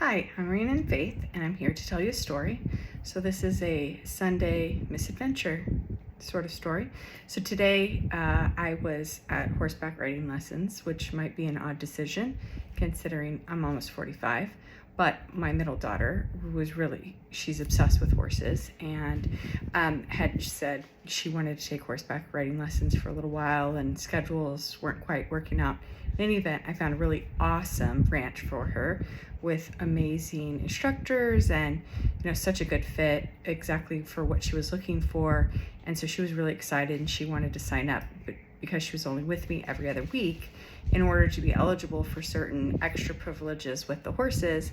Hi, I'm Rena and Faith, and I'm here to tell you a story. So this is a Sunday misadventure sort of story. So today I was at horseback riding lessons, which might be an odd decision considering I'm almost 45. But my middle daughter, she's obsessed with horses, and had said she wanted to take horseback riding lessons for a little while, and schedules weren't quite working out. In any event, I found a really awesome ranch for her with amazing instructors and such a good fit exactly for what she was looking for. And so she was really excited and she wanted to sign up, but because she was only with me every other week, in order to be eligible for certain extra privileges with the horses,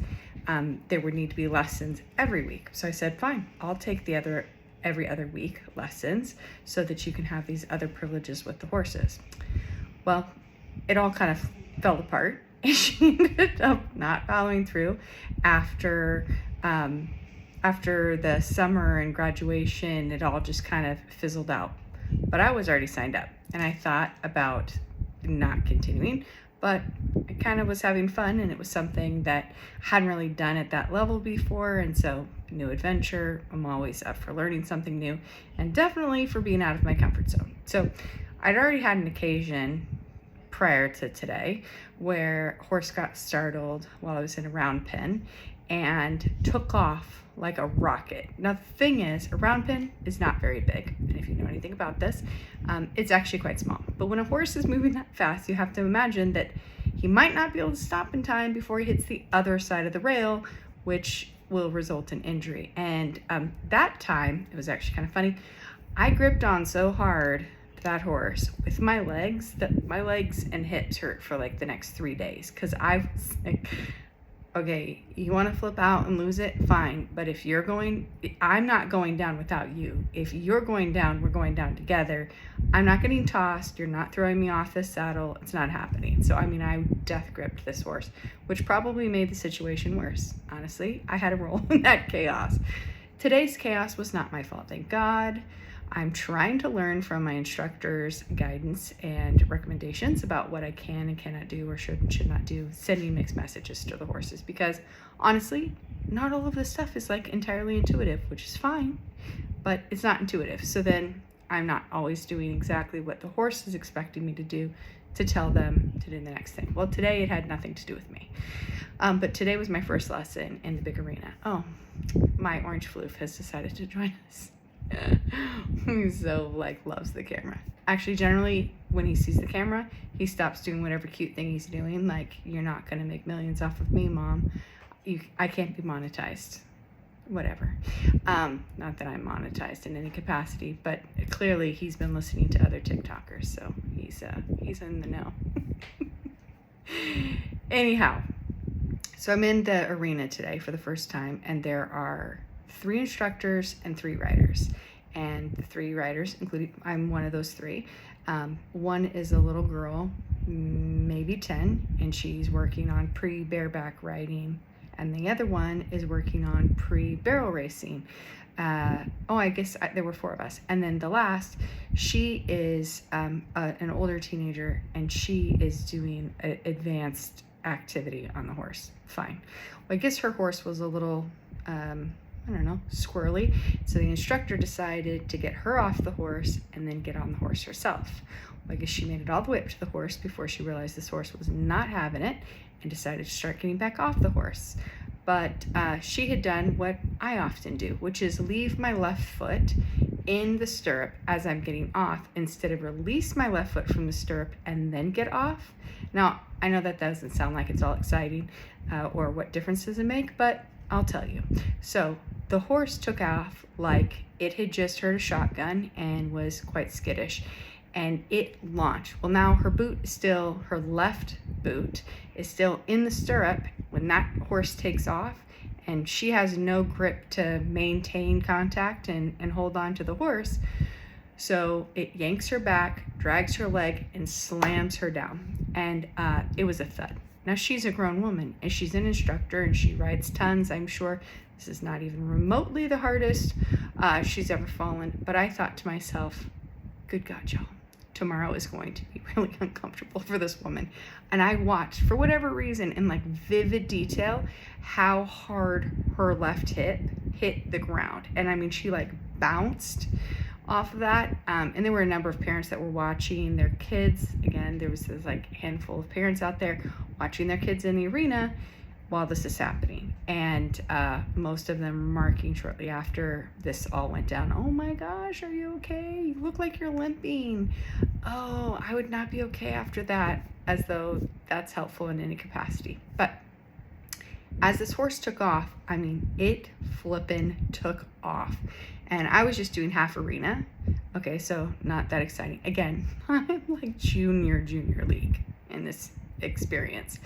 there would need to be lessons every week. So I said, fine, I'll take the every other week lessons so that you can have these other privileges with the horses. Well, it all kind of fell apart, and she ended up not following through after the summer and graduation. It all just kind of fizzled out. But I was already signed up, and I thought about not continuing, but I kind of was having fun, and it was something that I hadn't really done at that level before. And so, new adventure, I'm always up for learning something new, and definitely for being out of my comfort zone. So I'd already had an occasion prior to today where a horse got startled while I was in a round pen and took off like a rocket. Now the thing is, a round pen is not very big, and if you know anything about this, it's actually quite small. But when a horse is moving that fast, you have to imagine that he might not be able to stop in time before he hits the other side of the rail, which will result in injury. And that time, it was actually kind of funny, I gripped on so hard that horse with my legs that my legs and hips hurt for like the next 3 days, because I was like, okay, you want to flip out and lose it, fine, but if you're going, I'm not going down without you. If you're going down, we're going down together. I'm not getting tossed, you're not throwing me off this saddle, it's not happening. So I death gripped this horse, which probably made the situation worse. Honestly, I had a role in that chaos. Today's chaos was not my fault, thank God. I'm trying to learn from my instructor's guidance and recommendations about what I can and cannot do, or should and should not do, sending mixed messages to the horses, because honestly, not all of this stuff is like entirely intuitive, which is fine, but it's not intuitive. So then I'm not always doing exactly what the horse is expecting me to do, to tell them to do the next thing. Well, today it had nothing to do with me. But today was my first lesson in the big arena. Oh, my orange floof has decided to join us. He so loves the camera. Actually, generally when he sees the camera, he stops doing whatever cute thing he's doing. Like, you're not gonna make millions off of me, Mom. I can't be monetized. Whatever. Not that I'm monetized in any capacity, but clearly he's been listening to other TikTokers, so he's in the know. Anyhow, so I'm in the arena today for the first time, and there are 3 instructors and 3 riders. And the 3 riders, including, I'm one of those 3. One is a little girl, maybe 10, and she's working on pre-bareback riding. And the other one is working on pre-barrel racing. I guess there were 4 of us. And then the last, she is an older teenager, and she is doing advanced activity on the horse. Fine. Well, I guess her horse was a little, squirrely. So the instructor decided to get her off the horse and then get on the horse herself. Well, I guess she made it all the way up to the horse before she realized this horse was not having it and decided to start getting back off the horse. But she had done what I often do, which is leave my left foot in the stirrup as I'm getting off, instead of release my left foot from the stirrup and then get off. Now, I know that doesn't sound like it's all exciting or what difference does it make, but I'll tell you. So the horse took off like it had just heard a shotgun and was quite skittish, and it launched. Well, now her left boot is still in the stirrup when that horse takes off, and she has no grip to maintain contact and hold on to the horse. So it yanks her back, drags her leg, and slams her down. And it was a thud. Now, she's a grown woman, and she's an instructor, and she rides tons. I'm sure this is not even remotely the hardest she's ever fallen. But I thought to myself, good God, y'all, tomorrow is going to be really uncomfortable for this woman. And I watched, for whatever reason, in like vivid detail, how hard her left hip hit the ground. And I mean, she like bounced off of that. And there were a number of parents that were watching their kids. Again, there was this like handful of parents out there watching their kids in the arena while this is happening. And most of them remarking shortly after this all went down, "Oh my gosh, are you okay? You look like you're limping. Oh, I would not be okay after that," as though that's helpful in any capacity. But as this horse took off, I mean, it flippin' took off. And I was just doing half arena. Okay, so not that exciting. Again, I'm like junior league in this experience.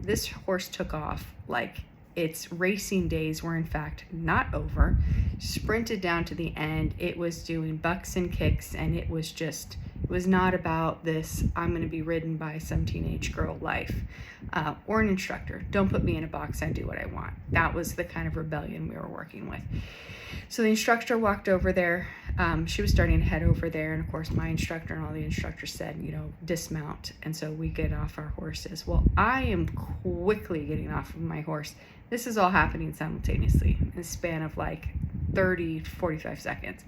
This horse took off like its racing days were in fact not over. Sprinted down to the end. It was doing bucks and kicks, and it was not about this, I'm going to be ridden by some teenage girl life or an instructor. Don't put me in a box, I do what I want. That was the kind of rebellion we were working with. So the instructor walked over there. She was starting to head over there, and of course my instructor and all the instructors said, dismount. And so we get off our horses. Well, I am quickly getting off of my horse. This is all happening simultaneously in a span of like 30 to 45 seconds.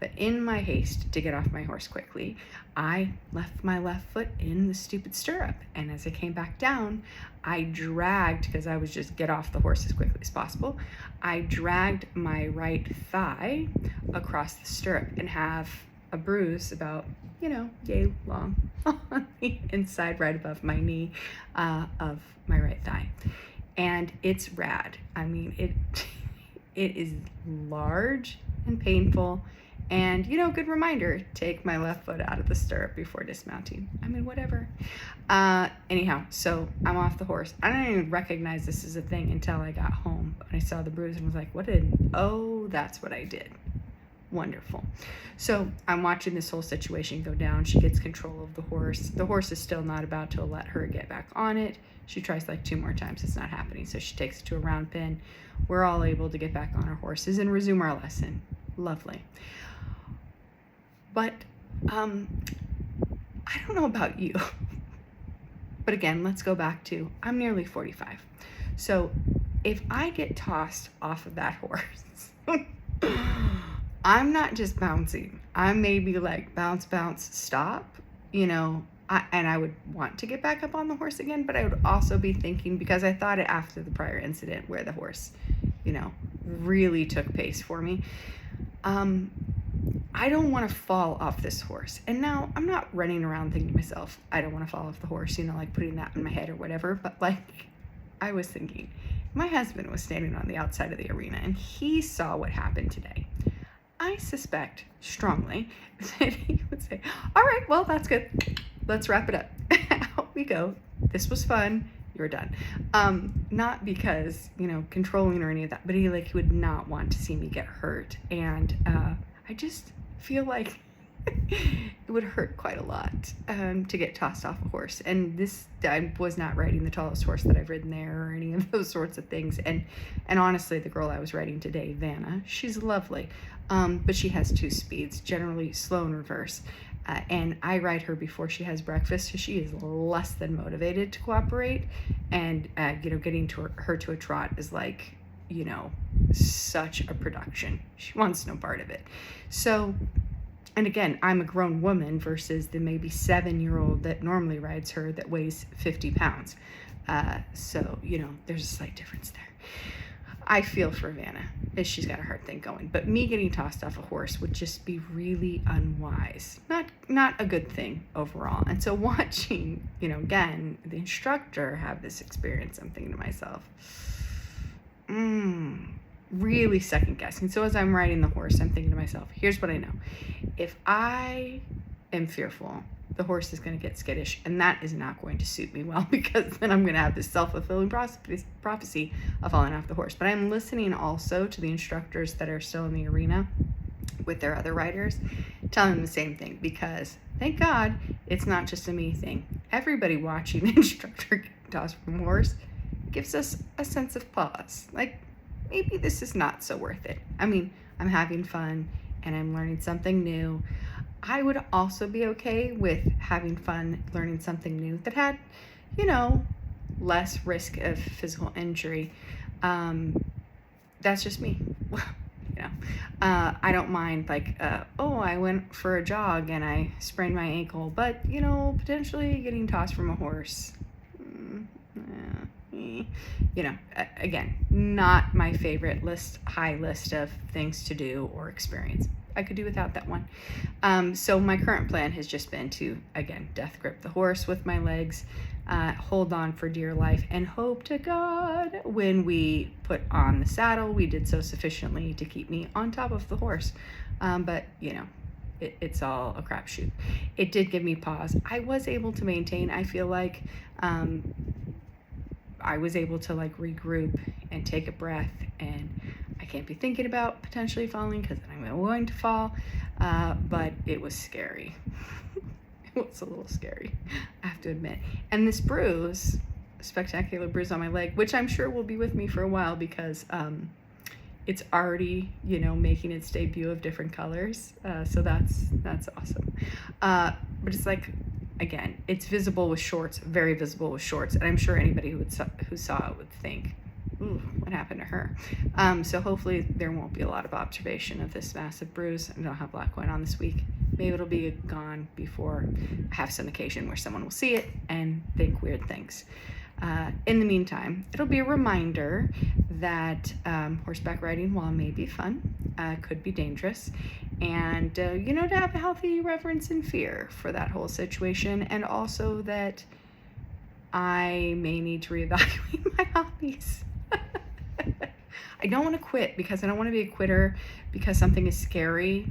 But in my haste to get off my horse quickly, I left my left foot in the stupid stirrup. And as I came back down, I dragged, because I was just get off the horse as quickly as possible, I dragged my right thigh across the stirrup and have a bruise about, yay long on the inside right above my knee of my right thigh. And it's rad. I mean, it is large and painful. And, good reminder, take my left foot out of the stirrup before dismounting. I mean, whatever. Anyhow, so I'm off the horse. I didn't even recognize this as a thing until I got home. And I saw the bruise and was like, oh, that's what I did. Wonderful. So I'm watching this whole situation go down. She gets control of the horse. The horse is still not about to let her get back on it. She tries like 2 more times. It's not happening. So she takes it to a round pen. We're all able to get back on our horses and resume our lesson. Lovely. But I don't know about you, but again, let's go back to, I'm nearly 45. So if I get tossed off of that horse, I'm not just bouncing. I may be like bounce, stop, and I would want to get back up on the horse again, but I would also be thinking, because I thought it after the prior incident where the horse, really took pace for me. I don't want to fall off this horse. And now I'm not running around thinking to myself, I don't want to fall off the horse, like putting that in my head or whatever. But like, I was thinking, my husband was standing on the outside of the arena and he saw what happened today. I suspect strongly that he would say, all right, well, that's good. Let's wrap it up. Out we go. This was fun. You're done. Not because, controlling or any of that, but he would not want to see me get hurt. And I just feel like it would hurt quite a lot to get tossed off a horse. And I was not riding the tallest horse that I've ridden there or any of those sorts of things. And honestly, the girl I was riding today, Vanna, she's lovely. But she has 2 speeds, generally slow and reverse. And I ride her before she has breakfast, so she is less than motivated to cooperate. And, getting her to a trot is like, such a production. She wants no part of it. So, and again, I'm a grown woman versus the maybe 7-year-old that normally rides her that weighs 50 pounds. So, there's a slight difference there. I feel for Vanna, as she's got a hard thing going. But me getting tossed off a horse would just be really unwise. Not a good thing overall. And so watching, again, the instructor have this experience, I'm thinking to myself, really second guessing. So as I'm riding the horse, I'm thinking to myself, here's what I know. If I am fearful, the horse is going to get skittish, and that is not going to suit me well, because then I'm going to have this self-fulfilling prophecy of falling off the horse. But I'm listening also to the instructors that are still in the arena with their other riders, telling them the same thing, because thank God it's not just a me thing. Everybody watching the instructor get tossed from a horse gives us a sense of pause. Like, maybe this is not so worth it. I mean, I'm having fun and I'm learning something new. I would also be okay with having fun learning something new that had, you know, less risk of physical injury. That's just me. You know, I don't mind like, oh, I went for a jog and I sprained my ankle, but you know, potentially getting tossed from a horse. You know, again, not my favorite high list of things to do or experience. I could do without that one. So my current plan has just been to, again, death grip the horse with my legs, hold on for dear life, and hope to God when we put on the saddle, we did so sufficiently to keep me on top of the horse. But, you know, it's all a crapshoot. It did give me pause. I was able to maintain, I feel like, I was able to like regroup and take a breath, and I can't be thinking about potentially falling because I'm going to fall, but it was scary. It was a little scary, I have to admit. And this bruise, spectacular bruise on my leg, which I'm sure will be with me for a while because it's already, you know, making its debut of different colors. So that's awesome. But it's like, again, it's visible with shorts, very visible with shorts. And I'm sure anybody who saw it would think, ooh, what happened to her? So hopefully there won't be a lot of observation of this massive bruise. I don't have a lot going on this week. Maybe it'll be gone before I have some occasion where someone will see it and think weird things. In the meantime, it'll be a reminder that horseback riding, while it may be fun, could be dangerous. And, you know, to have a healthy reverence and fear for that whole situation. And also that I may need to reevaluate my hobbies. I don't want to quit because I don't want to be a quitter because something is scary.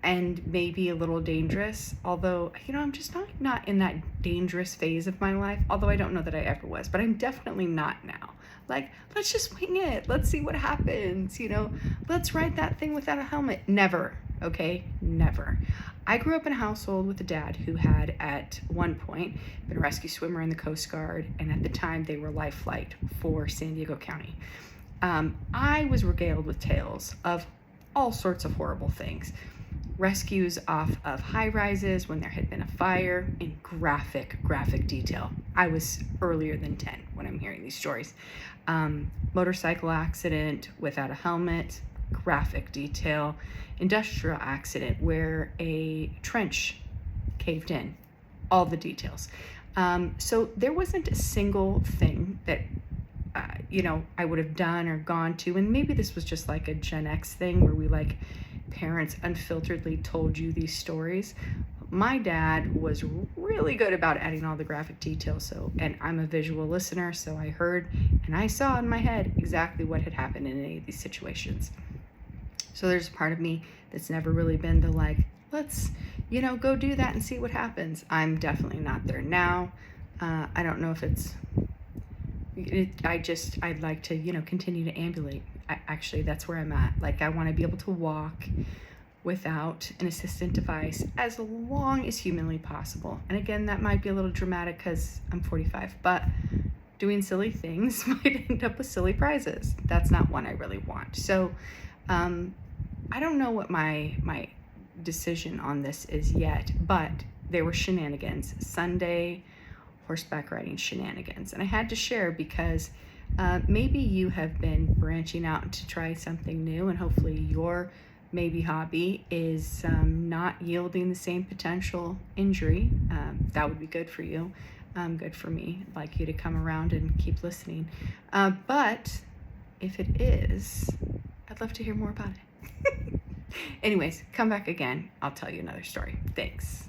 And maybe a little dangerous, although, you know, I'm just not in that dangerous phase of my life, although I don't know that I ever was, but I'm definitely not now. Like, let's just wing it. Let's see what happens, you know. Let's ride that thing without a helmet. Never, okay? Never. I grew up in a household with a dad who had, at one point, been a rescue swimmer in the Coast Guard, and at the time, they were life flight for San Diego County. I was regaled with tales of all sorts of horrible things. Rescues off of high rises when there had been a fire in graphic detail. I was earlier than 10 when I'm hearing these stories. Motorcycle accident without a helmet, graphic detail. Industrial accident where a trench caved in, all the details. So there wasn't a single thing that you know, I would have done or gone to, and maybe this was just like a Gen X thing where we like parents unfilteredly told you these stories. My dad was really good about adding all the graphic details. So, and I'm a visual listener, so I heard and I saw in my head exactly what had happened in any of these situations. So there's a part of me that's never really been the like, let's, you know, go do that and see what happens. I'm definitely not there now. I don't know if I'd like to, you know, continue to ambulate. Actually, that's where I'm at. Like, I want to be able to walk without an assistant device as long as humanly possible. And again, that might be a little dramatic because I'm 45, but doing silly things might end up with silly prizes. That's not one I really want. So I don't know what my decision on this is yet, but there were Shenanigans, Sunday horseback riding Shenanigans. And I had to share because maybe you have been branching out to try something new, and hopefully your maybe hobby is not yielding the same potential injury. That would be good for you, good for me. I'd like you to come around and keep listening. But if it is, I'd love to hear more about it. Anyways, come back again. I'll tell you another story. Thanks.